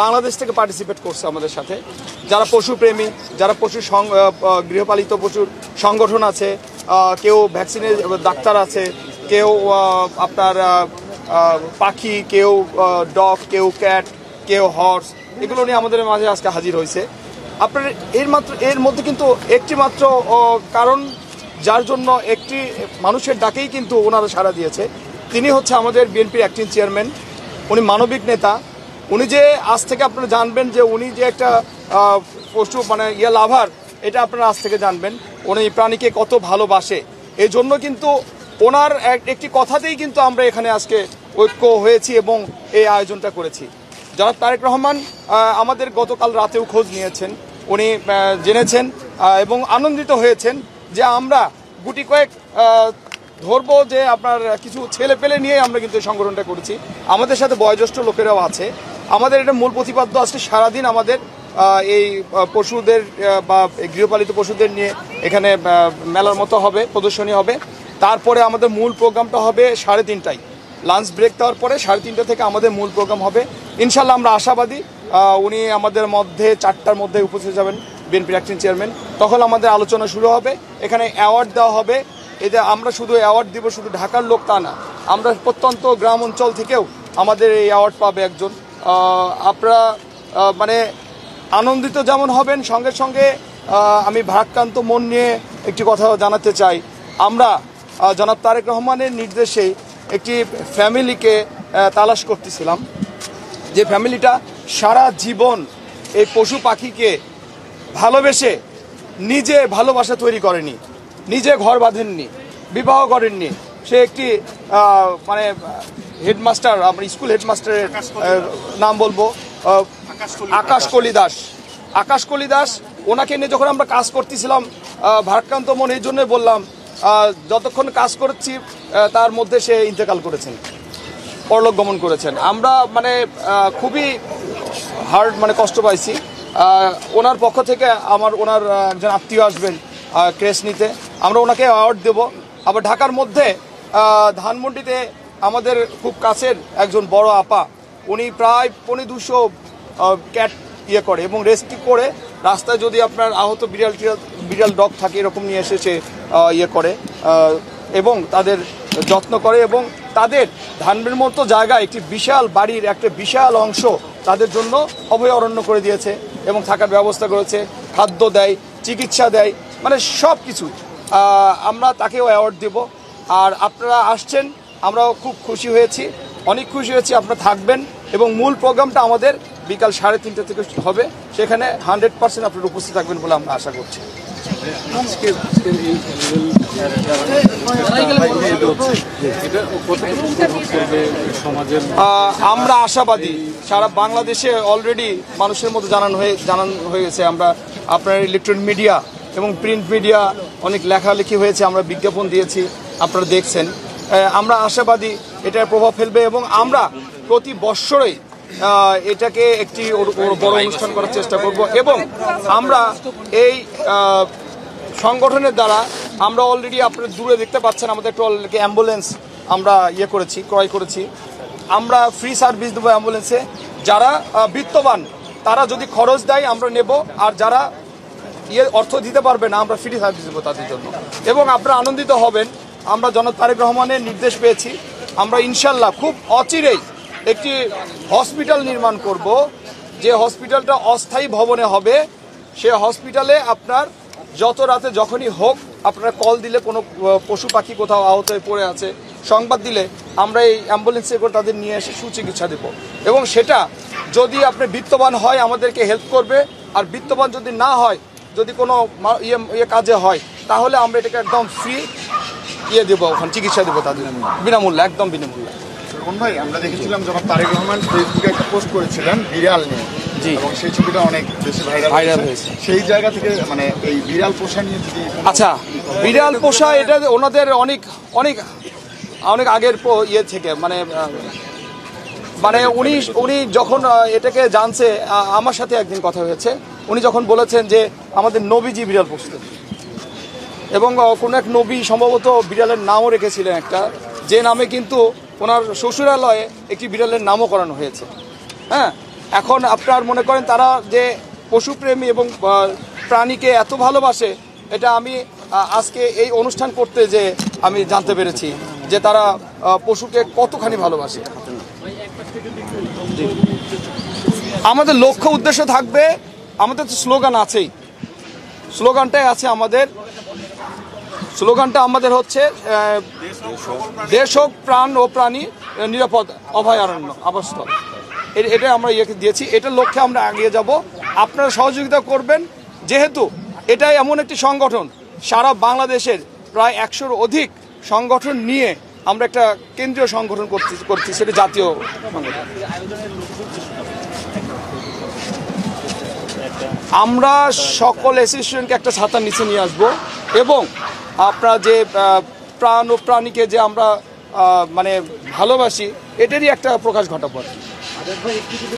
বাংলাদেশ থেকে পার্টিসিপেট করছে আমাদের সাথে, যারা পশুপ্রেমী, যারা গৃহপালিত পশুর সংগঠন আছে, কেউ ভ্যাকসিনের ডাক্তার আছে, কেউ আপনার পাখি, কেউ ডগ, কেউ ক্যাট, কেউ হর্স, এগুলো নিয়ে আমাদের মাঝে আজকে হাজির হয়েছে। আপনার এর মধ্যে কিন্তু একটি মাত্র কারণ, যার জন্য একটি মানুষের ডাকেই কিন্তু ওনারা সাড়া দিয়েছে, তিনি হচ্ছে আমাদের বিএনপির অ্যাক্টিং চেয়ারম্যান। উনি মানবিক নেতা। উনি যে আজ থেকে আপনারা জানবেন যে উনি যে একটা পশু লাভার, এটা আপনারা আজ থেকে জানবেন। উনি প্রাণীকে কত ভালোবাসে, এই জন্য কিন্তু ওনার একটি কথাতেই কিন্তু আমরা এখানে আজকে ঐক্য হয়েছি এবং এই আয়োজনটা করেছি। জনাব তারেক রহমান আমাদের গতকাল রাতেও খোঁজ নিয়েছেন, উনি জেনেছেন এবং আনন্দিত হয়েছেন যে আমরা গুটি কয়েক ধরবো যে আপনার কিছু ছেলে পেলে নিয়ে আমরা কিন্তু এই সংগঠনটা করেছি। আমাদের সাথে বয়োজ্যেষ্ঠ লোকেরাও আছে। আমাদের এটা মূল প্রতিপাদ্য, আজকে সারাদিন আমাদের এই পশুদের বা গৃহপালিত পশুদের নিয়ে এখানে মেলার মতো হবে, প্রদর্শনী হবে। তারপরে আমাদের মূল প্রোগ্রামটা হবে 3:30টায়, লাঞ্চ ব্রেক দেওয়ার পরে 3:30 থেকে আমাদের মূল প্রোগ্রাম হবে। ইনশাল্লাহ আমরা আশাবাদী উনি আমাদের মধ্যে 4টার মধ্যে উপস্থিত যাবেন, বিএনপির অ্যাক্টিং চেয়ারম্যান। তখন আমাদের আলোচনা শুরু হবে, এখানে অ্যাওয়ার্ড দেওয়া হবে। এই যে আমরা শুধু অ্যাওয়ার্ড দিব শুধু ঢাকার লোক তা না, আমরা প্রত্যন্ত গ্রাম অঞ্চল থেকেও আমাদের এই অ্যাওয়ার্ড পাবে একজন। আপনারা আনন্দিত যেমন হবেন, সঙ্গে সঙ্গে আমি ভারাক্রান্ত মন নিয়ে একটি কথা জানাতে চাই। আমরা জনাব তারেক রহমানের নির্দেশে একটি ফ্যামিলিকে তালাশ করতেছিলাম, যে ফ্যামিলিটা সারা জীবন এই পশু পাখিকে ভালোবেসে নিজে ভালোবাসা তৈরি করেনি, নিজে ঘর বাঁধেননি, বিবাহ করেননি। সে একটি হেডমাস্টার, আমরা স্কুল হেডমাস্টারের নাম বলবো, আকাশ কলি দাস। ওনাকে নিয়ে যখন আমরা কাজ করতেছিলাম ভারাক্রান্ত মন, এই জন্যই বললাম যতক্ষণ কাজ করছি তার মধ্যে সে ইন্তেকাল করেছেন, পরলোক গমন করেছেন। আমরা খুবই কষ্ট পাইছি। ওনার পক্ষ থেকে ওনার একজন আত্মীয় আসবেন ক্রেস্ট নিতে, আমরা ওনাকে অ্যাওয়ার্ড দেব। আবার ঢাকার মধ্যে ধানমন্ডিতে আমাদের খুব কাছের একজন বড় আপা, উনি প্রায় 200 ক্যাট করে এবং রেস্কিউ করে রাস্তায় যদি আপনার আহত বিড়াল ডগ থাকে এরকম নিয়ে এসেছে করে এবং তাদের যত্ন করে, এবং তাদের ধানের মতো জায়গায় একটি বিশাল বাড়ির একটা বিশাল অংশ তাদের জন্য অভয়ারণ্য করে দিয়েছে এবং থাকার ব্যবস্থা করেছে, খাদ্য দেয়, চিকিৎসা দেয়, সব কিছু। আমরা তাকেও অ্যাওয়ার্ড দেব। আর আপনারা আসছেন, আমরাও খুব খুশি হয়েছি, অনেক খুশি হয়েছি আপনারা থাকবেন। এবং মূল প্রোগ্রামটা আমাদের বিকাল 3:30 থেকে হবে, সেখানে 100% আপনারা উপস্থিত থাকবেন বলে আমরা আশা করছি। আমরা আশাবাদী, সারা বাংলাদেশে অলরেডি মানুষের মধ্যে জানানো হয়েছে। আমরা আপনার ইলেকট্রনিক মিডিয়া এবং প্রিন্ট মিডিয়া অনেক লেখালেখি হয়েছে, আমরা বিজ্ঞাপন দিয়েছি, আপনারা দেখছেন। আমরা আশাবাদী এটার প্রভাব ফেলবে এবং আমরা প্রতি বৎসরই এটাকে একটি বড় অনুষ্ঠান করার চেষ্টা করব। এবং আমরা এই সংগঠনের দ্বারা আমরা অলরেডি আপনারা দূরে দেখতে পাচ্ছেন আমাদের একটা অ্যাম্বুলেন্স আমরা ক্রয় করেছি। আমরা ফ্রি সার্ভিস দেবো অ্যাম্বুলেন্সে। যারা বিত্তবান তারা যদি খরচ দেয় আমরা নেব, আর যারা অর্থ দিতে পারবে না আমরা ফ্রি সার্ভিস দেবো তাদের জন্য। এবং আপনারা আনন্দিত হবেন, আমরা জনাব তারেক রহমানের নির্দেশ পেয়েছি, আমরা ইনশাল্লাহ খুব অচিরেই একটি হসপিটাল নির্মাণ করব, যে হসপিটালটা অস্থায়ী ভবনে হবে। সে হসপিটালে আপনার যত রাতে যখনই হোক আপনারা কল দিলে, কোনো পশু পাখি কোথাও আহত হয়ে পড়ে আছে সংবাদ দিলে আমরা এই অ্যাম্বুলেন্সে করে তাদের নিয়ে এসে সুচিকিৎসা দেব। এবং সেটা যদি আপনি বিত্তবান হয় আমাদেরকে হেল্প করবে, আর বিত্তবান যদি না হয়, যদি কোনো কাজে হয়, তাহলে আমরা এটাকে একদম ফ্রি দেবো, ওখানে চিকিৎসা দেবো তাদের বিনামূল্যে, একদম বিনামূল্যে। ভাই, আমরা দেখেছিলাম যখন তারেক রহমান ফেসবুকে একটা পোস্ট করেছিলেন বিড়াল নিয়ে, এবং সেই ছবিটা অনেক বেশি ভাইরাল হয়েছে। সেই জায়গা থেকে এই বিড়াল পোষা নিয়ে যদি বিড়াল পোষা, এটা ওনাদের অনেক অনেক অনেক আগের থেকে উনি যখন এটাকে জানছে, আমার সাথে একদিন কথা হয়েছে, উনি যখন বলেছেন যে আমাদের নবীজি বিড়াল পুষতেন, এবং কোনো এক নবী সম্ভবত বিড়ালের নামও রেখেছিলেন একটা, যে নামে কিন্তু ওনার শ্বশুরালয়ে একটি বিড়ালের নামও করানো হয়েছে। হ্যাঁ, এখন আপনার মনে করেন তারা যে পশুপ্রেমী এবং প্রাণীকে এত ভালোবাসে, এটা আমি আজকে এই অনুষ্ঠান করতে যে আমি জানতে পেরেছি যে তারা পশুকে কতখানি ভালোবাসে। আমাদের লক্ষ্য উদ্দেশ্য থাকবে, আমাদের তো স্লোগান আছেই, স্লোগানটাই আছে আমাদের, স্লোগানটা আমাদের হচ্ছে দেশ হোক প্রাণ ও প্রাণী নিরাপদ অভয়ারণ্য আবাসস্থল। এটা আমরা ইয়েকে দিয়েছি, এটার লক্ষ্যে আমরা এগিয়ে যাব। আপনারা সহযোগিতা করবেন, যেহেতু এটাই এমন একটি সংগঠন, সারা বাংলাদেশের প্রায় 100-র অধিক সংগঠন নিয়ে আমরা একটা কেন্দ্রীয় সংগঠন করছি, সেটা জাতীয় সংগঠন। আমরা সকল অ্যাসোসিয়েশনকে একটা ছাতার নিচে নিয়ে আসবো এবং আপনারা যে প্রাণ ও প্রাণীকে যে আমরা মানে ভালোবাসি, এটারই একটা প্রকাশ ঘটাবো।